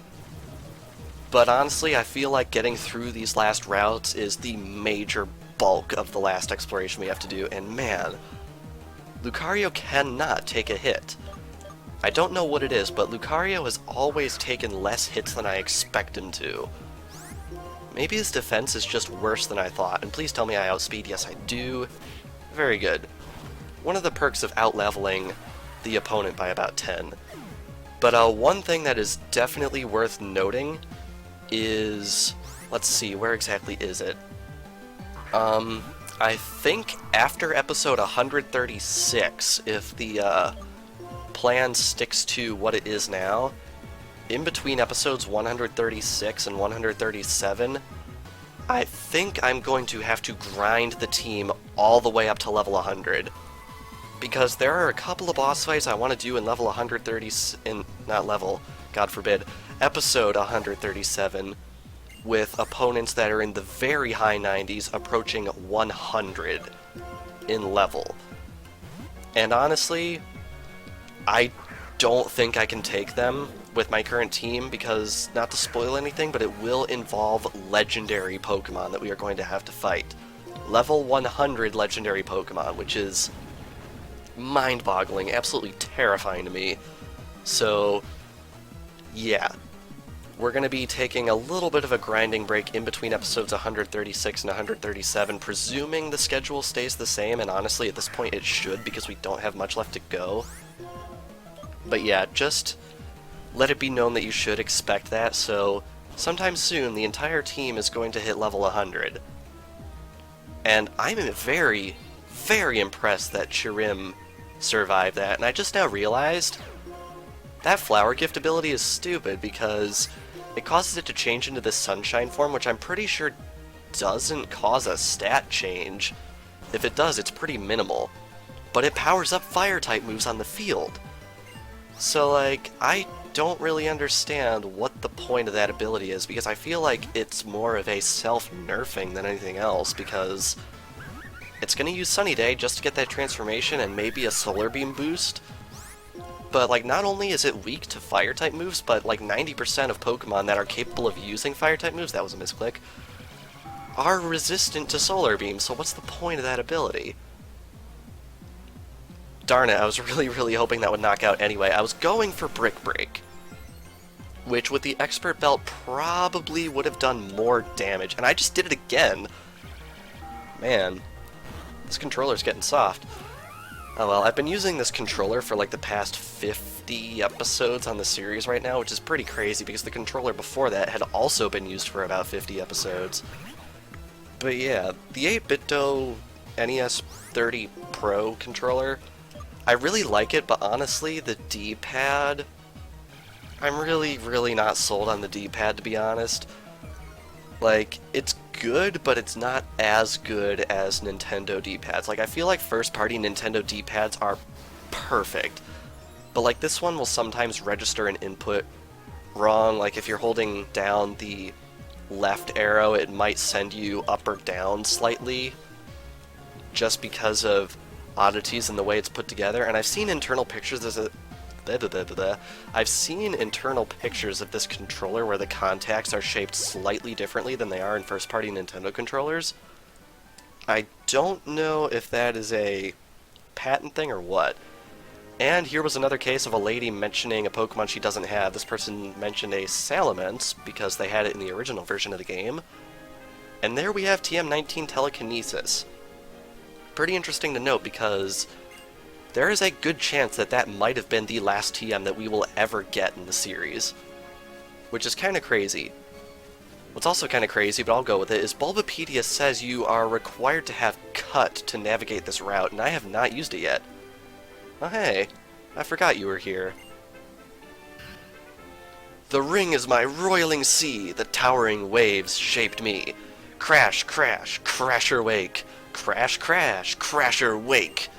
But honestly, I feel like getting through these last routes is the major bulk of the last exploration we have to do, and man, Lucario cannot take a hit. I don't know what it is, but Lucario has always taken less hits than I expect him to. Maybe his defense is just worse than I thought, and please tell me I outspeed. Yes, I do. Very good. One of the perks of out-leveling the opponent by about 10. But one thing that is definitely worth noting is... let's see, where exactly is it? I think after episode 136, if the plan sticks to what it is now, in between episodes 136 and 137, I think I'm going to have to grind the team all the way up to level 100. Because there are a couple of boss fights I want to do in level 130, not level, God forbid, episode 137, with opponents that are in the very high 90s, approaching 100 in level. And honestly, I don't think I can take them with my current team because, not to spoil anything, but it will involve legendary Pokemon that we are going to have to fight. Level 100 legendary Pokemon, which is mind-boggling, absolutely terrifying to me. So, yeah. We're going to be taking a little bit of a grinding break in between episodes 136 and 137, presuming the schedule stays the same, and honestly at this point it should because we don't have much left to go. But yeah, just let it be known that you should expect that, so sometime soon the entire team is going to hit level 100. And I'm very, very impressed that Chirim survived that, and I just now realized that flower gift ability is stupid because it causes it to change into this sunshine form, which I'm pretty sure doesn't cause a stat change. If it does, it's pretty minimal. But it powers up fire-type moves on the field. So, like, I don't really understand what the point of that ability is, because I feel like it's more of a self-nerfing than anything else, because it's going to use Sunny Day just to get that transformation and maybe a Solar Beam boost. But, like, not only is it weak to Fire-type moves, but, like, 90% of Pokemon that are capable of using Fire-type moves, that was a misclick, are resistant to Solar Beam, so what's the point of that ability? Darn it, I was really hoping that would knock out anyway. I was going for Brick Break, which with the Expert Belt probably would have done more damage, and I just did it again. Man, this controller's getting soft. Oh well, I've been using this controller for like the past 50 episodes on the series right now, which is pretty crazy because the controller before that had also been used for about 50 episodes. But yeah, the 8BitDo NES 30 Pro controller, I really like it, but honestly, the D-pad, I'm really not sold on the D-pad, to be honest. Like, it's good, but it's not as good as Nintendo D-pads. Like, I feel like first-party Nintendo D-pads are perfect, but like this one will sometimes register an input wrong. Like, if you're holding down the left arrow, it might send you up or down slightly, just because of oddities in the way it's put together. And I've seen internal pictures. I've seen internal pictures of this controller where the contacts are shaped slightly differently than they are in first-party Nintendo controllers. I don't know if that is a patent thing or what. And here was another case of a lady mentioning a Pokemon she doesn't have. This person mentioned a Salamence because they had it in the original version of the game. And there we have TM19 Telekinesis. Pretty interesting to note because there is a good chance that that might have been the last TM that we will ever get in the series, which is kind of crazy. What's also kind of crazy, but I'll go with it, is Bulbapedia says you are required to have Cut to navigate this route, and I have not used it yet. Oh hey, I forgot you were here. The ring is my roiling sea, the towering waves shaped me. Crash, crash, crasher wake. Crash, crash, crasher wake.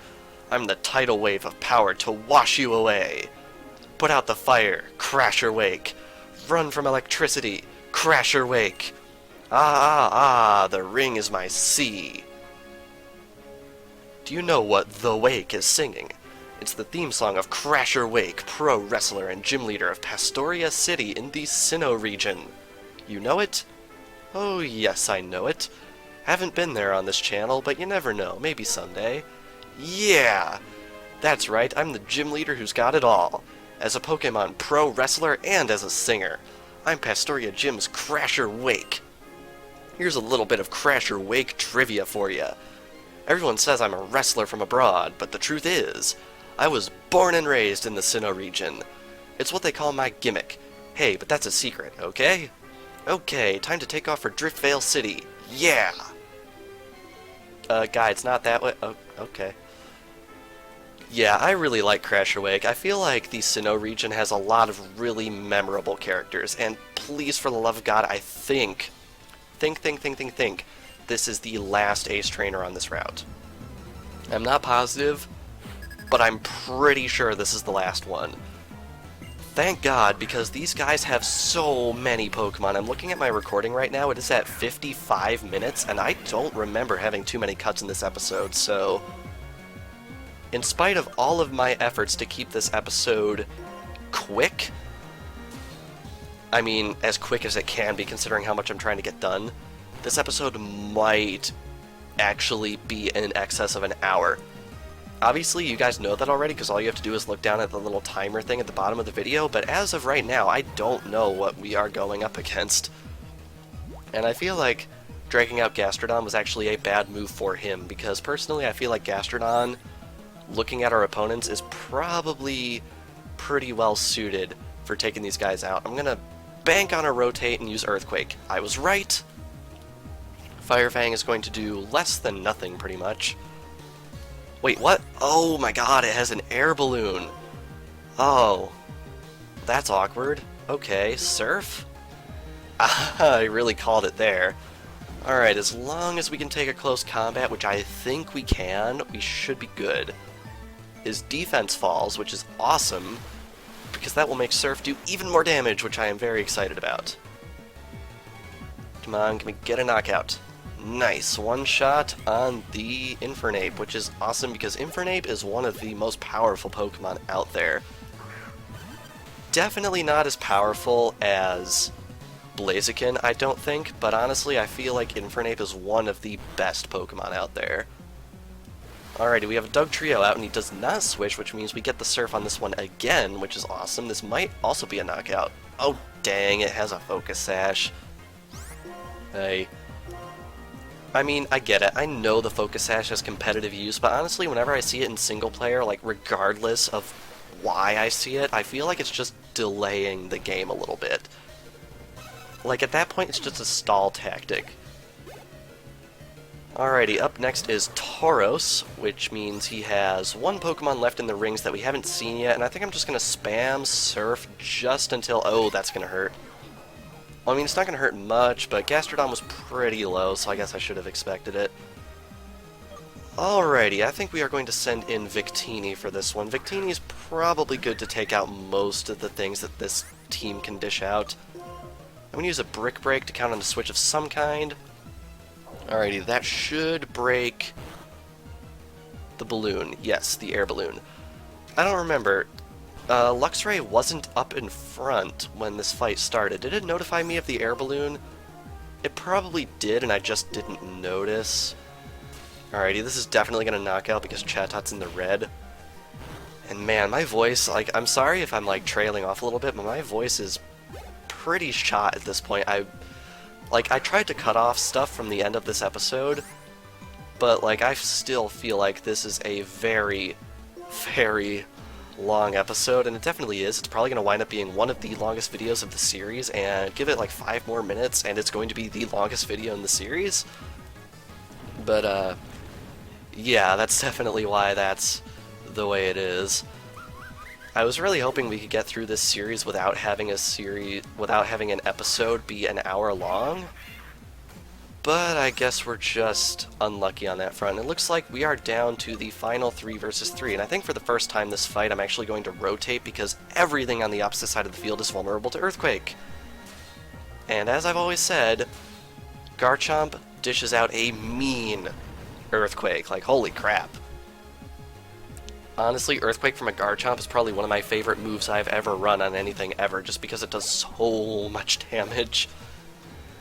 I'm the tidal wave of power to wash you away. Put out the fire, crash or wake. Run from electricity, crash or wake. Ah, ah, ah, the ring is my sea. Do you know what The Wake is singing? It's the theme song of Crash or Wake, pro wrestler and gym leader of Pastoria City in the Sinnoh region. You know it? Oh yes, I know it. Haven't been there on this channel, but you never know, maybe someday. Yeah! That's right, I'm the gym leader who's got it all. As a Pokémon pro wrestler and as a singer. I'm Pastoria Gym's Crasher Wake. Here's a little bit of Crasher Wake trivia for you. Everyone says I'm a wrestler from abroad, but the truth is, I was born and raised in the Sinnoh region. It's what they call my gimmick. Hey, but that's a secret, okay? Okay, time to take off for Driftvale City. Yeah! Guy, it's not that way. Oh, okay. Yeah, I really like Crasher Wake. I feel like the Sinnoh region has a lot of really memorable characters, and please, for the love of God, I think, this is the last Ace Trainer on this route. I'm not positive, but I'm pretty sure this is the last one. Thank God, because these guys have so many Pokemon. I'm looking at my recording right now, it is at 55 minutes, and I don't remember having too many cuts in this episode, so in spite of all of my efforts to keep this episode quick, I mean, as quick as it can be considering how much I'm trying to get done, this episode might actually be in excess of an hour. Obviously, you guys know that already because all you have to do is look down at the little timer thing at the bottom of the video, but as of right now, I don't know what we are going up against. And I feel like dragging out Gastrodon was actually a bad move for him, because personally I feel like Gastrodon, looking at our opponents, is probably pretty well suited for taking these guys out. I'm gonna bank on a rotate and use Earthquake. I was right. Fire Fang is going to do less than nothing, pretty much. Wait, what? Oh my god, it has an air balloon. Oh, that's awkward. Okay, Surf? Ah, I really called it there. Alright, as long as we can take a close combat, which I think we can, we should be good. His defense falls, which is awesome, because that will make Surf do even more damage, which I am very excited about. Come on, can we get a knockout? Nice, one shot on the Infernape, which is awesome because Infernape is one of the most powerful Pokemon out there. Definitely not as powerful as Blaziken, I don't think, but honestly I feel like Infernape is one of the best Pokemon out there. Alrighty, we have a Dugtrio out and he does not switch, which means we get the Surf on this one again, which is awesome. This might also be a knockout. Oh dang, it has a Focus Sash. Hey. I mean, I get it. I know the Focus Sash has competitive use, but honestly, whenever I see it in single player, like, regardless of why I see it, I feel like it's just delaying the game a little bit. Like, at that point, it's just a stall tactic. Alrighty, up next is Tauros, which means he has one Pokemon left in the rings that we haven't seen yet, and I think I'm just going to spam Surf just until... Oh, that's going to hurt. Well, I mean, it's not going to hurt much, but Gastrodon was pretty low, so I guess I should have expected it. Alrighty, I think we are going to send in Victini for this one. Victini is probably good to take out most of the things that this team can dish out. I'm going to use a Brick Break to count on a switch of some kind. Alrighty, that should break the balloon. Yes, the air balloon. I don't remember. Luxray wasn't up in front when this fight started. Did it notify me of the air balloon? It probably did, and I just didn't notice. Alrighty, this is definitely going to knock out because Chatot in the red. And man, my voice, like, I'm sorry if I'm, like, trailing off a little bit, but my voice is pretty shot at this point. I tried to cut off stuff from the end of this episode, but, like, I still feel like this is a very, very long episode, and it definitely is. It's probably going to wind up being one of the longest videos of the series, and give it like 5 more minutes, and it's going to be the longest video in the series. But, yeah, that's definitely why that's the way it is. I was really hoping we could get through this series without having an episode be an hour long. But I guess we're just unlucky on that front. It looks like we are down to the final 3 versus 3, and I think for the first time this fight I'm actually going to rotate because everything on the opposite side of the field is vulnerable to Earthquake. And as I've always said, Garchomp dishes out a mean Earthquake. Like, holy crap. Honestly, Earthquake from a Garchomp is probably one of my favorite moves I've ever run on anything ever, just because it does so much damage.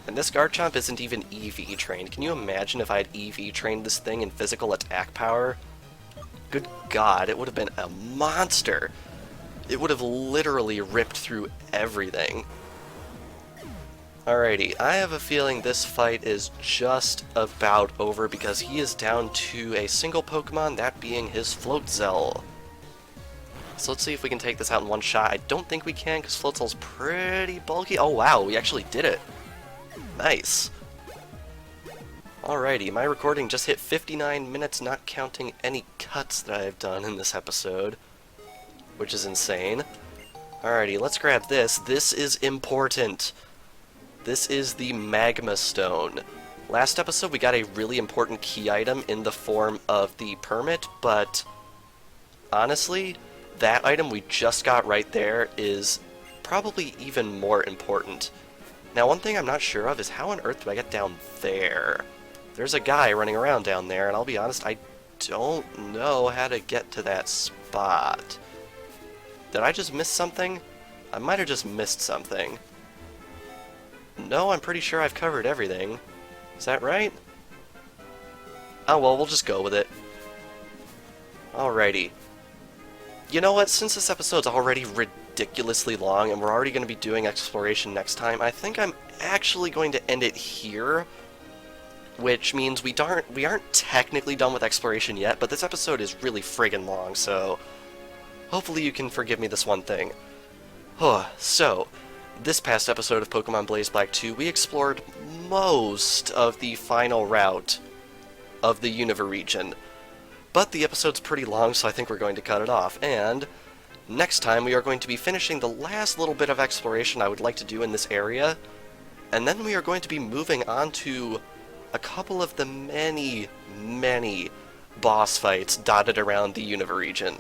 And this Garchomp isn't even EV trained. Can you imagine if I had EV trained this thing in physical attack power? Good God, it would have been a monster. It would have literally ripped through everything. Alrighty, I have a feeling this fight is just about over because he is down to a single Pokemon, that being his Floatzel. So let's see if we can take this out in one shot. I don't think we can because Floatzel's pretty bulky. Oh wow, we actually did it. Nice. Alrighty, my recording just hit 59 minutes, not counting any cuts that I've done in this episode, which is insane. Alrighty, let's grab this. This is important. This is the Magma Stone. Last episode we got a really important key item in the form of the permit, but honestly, that item we just got right there is probably even more important. Now, one thing I'm not sure of is how on earth do I get down there? There's a guy running around down there, and I'll be honest, I don't know how to get to that spot. Did I just miss something? I might have just missed something. No, I'm pretty sure I've covered everything. Is that right? Oh well, we'll just go with it. Alrighty. You know what, since this episode's already ridiculously long and we're already going to be doing exploration next time, I think I'm actually going to end it here, which means we aren't technically done with exploration yet, but this episode is really friggin' long, so hopefully you can forgive me this one thing. So, this past episode of Pokemon Blaze Black 2, we explored most of the final route of the Unova region. But the episode's pretty long, so I think we're going to cut it off. And next time we are going to be finishing the last little bit of exploration I would like to do in this area. And then we are going to be moving on to a couple of the many, many boss fights dotted around the Unova region.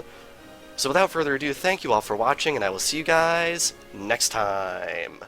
So without further ado, thank you all for watching, and I will see you guys next time.